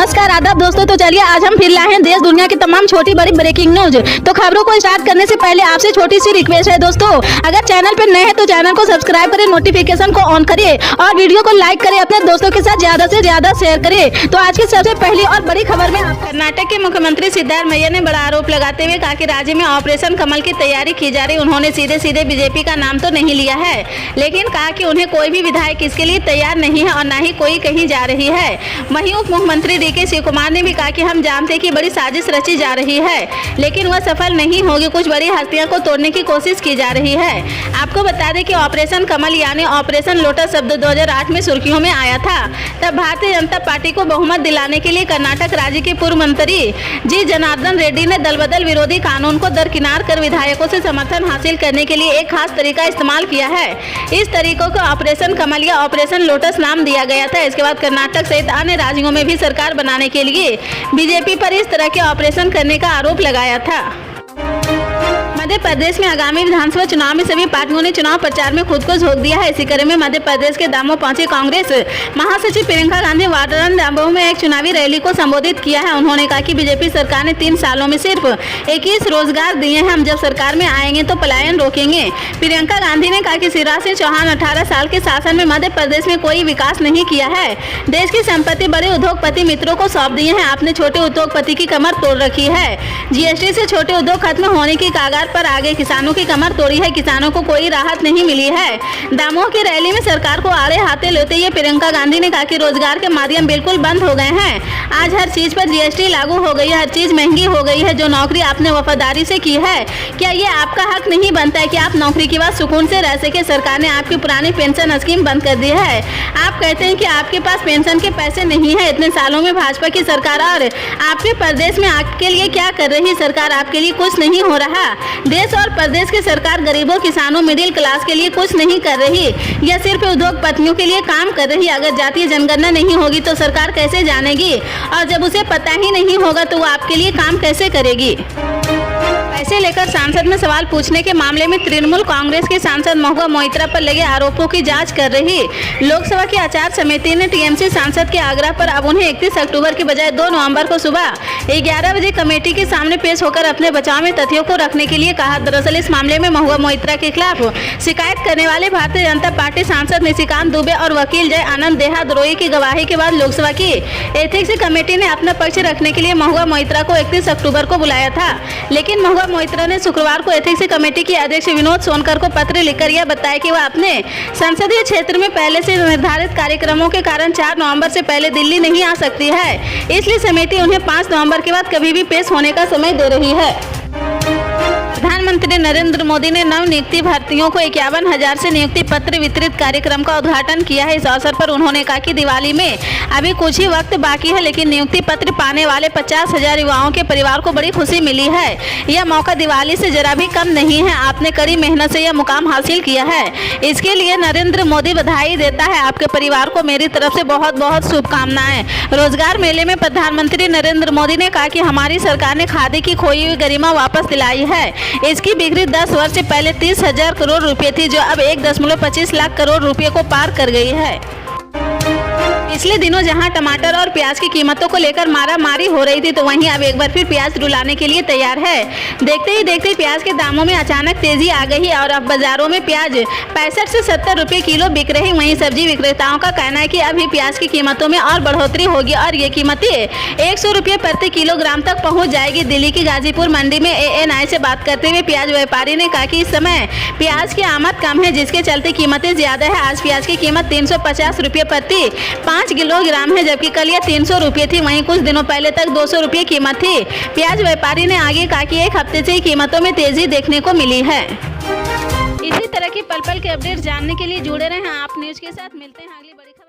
नमस्कार आदाब दोस्तों। तो चलिए आज हम फिर लाए हैं देश दुनिया की तमाम छोटी बड़ी ब्रेकिंग न्यूज। तो खबरों को स्टार्ट करने से पहले आपसे छोटी सी रिक्वेस्ट है दोस्तों, अगर चैनल पर नए हैं तो चैनल को सब्सक्राइब करें, नोटिफिकेशन को ऑन करिए और वीडियो को लाइक करें, अपने दोस्तों के साथ ज्यादा से ज्यादा शेयर करें। तो आज की सबसे पहली और बड़ी खबर में कर्नाटक के मुख्यमंत्री सिद्धारमैया ने बड़ा आरोप लगाते हुए कहा कि राज्य में ऑपरेशन कमल की तैयारी की जा रही। उन्होंने सीधे सीधे बीजेपी का नाम तो नहीं लिया है, लेकिन कहा कि उन्हें कोई भी विधायक इसके लिए तैयार नहीं है और न ही कोई कहीं जा रही है। वहीं उप मुख्यमंत्री डीके शिव कुमार ने भी कहा कि हम जानते हैं कि बड़ी साजिश रची जा रही है, लेकिन वह सफल नहीं होगी। कुछ बड़ी हस्तियों को तोड़ने की कोशिश की जा रही है। आपको बता दें कि ऑपरेशन कमल यानी ऑपरेशन लोटस शब्द 2008 में सुर्खियों में आया था। तब भारतीय जनता पार्टी को बहुमत दिलाने के लिए कर्नाटक राज्य के पूर्व मंत्री जी जनार्दन रेड्डी ने दल बदल विरोधी कानून को दरकिनार कर विधायकों से समर्थन हासिल करने के लिए एक खास तरीका इस्तेमाल किया है। इस तरीकों को ऑपरेशन कमल या ऑपरेशन लोटस नाम दिया गया था। इसके बाद कर्नाटक सहित अन्य राज्यों में भी सरकार बनाने के लिए बीजेपी पर इस तरह के ऑपरेशन करने का आरोप लगाया था। मध्य प्रदेश में आगामी विधानसभा चुनाव में सभी पार्टियों ने चुनाव प्रचार में खुद को झोंक दिया है। इसी कड़ी में मध्य प्रदेश के दामोह पहुंची कांग्रेस महासचिव प्रियंका गांधी वाड्रा ने दामोह में एक चुनावी रैली को संबोधित किया है। उन्होंने कहा कि बीजेपी सरकार ने 3 सालों में सिर्फ 21 रोजगार दिए हैं। हम जब सरकार में आएंगे तो पलायन रोकेंगे। प्रियंका गांधी ने कहा कि शिवराज सिंह चौहान 18 साल के शासन में मध्य प्रदेश में कोई विकास नहीं किया है। देश की संपत्ति बड़े उद्योगपति मित्रों को सौंप दिए हैं। आपने छोटे उद्योगपति की कमर तोड़ रखी है। जीएसटी से छोटे उद्योग खत्म होने की कागार पर आगे किसानों की कमर तोड़ी है। किसानों को कोई राहत नहीं मिली है। दामोह की रैली में सरकार को आड़े हाथे लेते हुए प्रियंका गांधी ने कहा कि रोजगार के माध्यम बिल्कुल बंद हो गए हैं। आज हर चीज पर जीएसटी लागू हो गई है, हर चीज महंगी हो गई है। जो नौकरी आपने वफादारी से की है, क्या ये आपका हक नहीं बनता है कि आप नौकरी के बाद सुकून से रह सके? सरकार ने आपकी पुरानी पेंशन स्कीम बंद कर दी है। आप कहते हैं कि आपके पास पेंशन के पैसे नहीं है। इतने सालों में भाजपा की सरकार और आपके प्रदेश में आपके लिए क्या कर रही सरकार? आपके लिए कुछ नहीं हो रहा। देश और प्रदेश की सरकार गरीबों, किसानों, मिडिल क्लास के लिए कुछ नहीं कर रही। यह सिर्फ उद्योगपतियों के लिए काम कर रही। अगर जातीय जनगणना नहीं होगी तो सरकार कैसे जानेगी? और जब उसे पता ही नहीं होगा तो वो आपके लिए काम कैसे करेगी? पैसे लेकर सांसद में सवाल पूछने के मामले में तृणमूल कांग्रेस के सांसद महुआ मोइत्रा पर लगे आरोपों की जांच कर रही लोकसभा की आचार समिति ने टीएमसी सांसद के आग्रह पर अब उन्हें 31 अक्टूबर के बजाय 2 नवंबर को सुबह 11 बजे कमेटी के सामने पेश होकर अपने बचाव में तथ्यों को रखने के लिए कहा। दरअसल इस मामले में महुआ मोइत्रा के खिलाफ शिकायत करने वाले भारतीय जनता पार्टी सांसद निशिकांत दुबे और वकील जय आनंद देहाद्रोही की गवाही के बाद लोकसभा की एथिक्स कमेटी ने अपना पक्ष रखने के लिए महुआ मोइत्रा को 31 अक्टूबर को बुलाया था। लेकिन महुआ मोइत्रा ने शुक्रवार को एथिक्स कमेटी के अध्यक्ष विनोद सोनकर को पत्र लिखकर यह बताया कि वह अपने संसदीय क्षेत्र में पहले से निर्धारित कार्यक्रमों के कारण 4 नवंबर से पहले दिल्ली नहीं आ सकती है। इसलिए समिति उन्हें 5 नवंबर के बाद कभी भी पेश होने का समय दे रही है। प्रधानमंत्री नरेंद्र मोदी ने नव नियुक्ति भर्तियों को 51,000 से नियुक्ति पत्र वितरित कार्यक्रम का उद्घाटन किया है। इस अवसर पर उन्होंने कहा कि दिवाली में अभी कुछ ही वक्त बाकी है, लेकिन नियुक्ति पत्र पाने वाले 50,000 युवाओं के परिवार को बड़ी खुशी मिली है। यह मौका दिवाली से जरा भी कम नहीं है। आपने कड़ी मेहनत से यह मुकाम हासिल किया है, इसके लिए नरेंद्र मोदी बधाई देता है। आपके परिवार को मेरी तरफ से बहुत बहुत शुभकामनाएं। रोजगार मेले में प्रधानमंत्री नरेंद्र मोदी ने कहा कि हमारी सरकार ने खादी की खोई हुई गरिमा वापस दिलाई है। इसकी बिक्री 10 वर्ष से पहले 30,000 करोड़ रुपए थी, जो अब 1.25 लाख करोड़ रुपए को पार कर गई है। पिछले दिनों जहां टमाटर और प्याज की कीमतों को लेकर मारामारी हो रही थी, तो वहीं अब एक बार फिर प्याज रुलाने के लिए तैयार है। देखते ही देखते प्याज के दामों में अचानक तेजी आ गई और अब बाजारों में प्याज 65 से 70 रुपए किलो बिक रही। वहीं सब्जी विक्रेताओं का कहना है कि अभी प्याज की कीमतों में और बढ़ोतरी होगी और ये कीमतें 100 रुपये प्रति किलोग्राम तक पहुँच जाएगी। दिल्ली की गाजीपुर मंडी में ANI से बात करते हुए प्याज व्यापारी ने कहा कि इस समय प्याज की आमद कम है, जिसके चलते कीमतें ज्यादा है। आज प्याज की कीमत 350 रुपये प्रति 5 किलोग्राम है, जबकि कल यह 300 रुपये थी। वहीं कुछ दिनों पहले तक 200 रुपये कीमत थी। प्याज व्यापारी ने आगे कहा कि एक हफ्ते से ही कीमतों में तेजी देखने को मिली है। इसी तरह की पल पल के अपडेट जानने के लिए जुड़े रहें आप न्यूज के साथ। मिलते हैं अगली बड़ी खबर।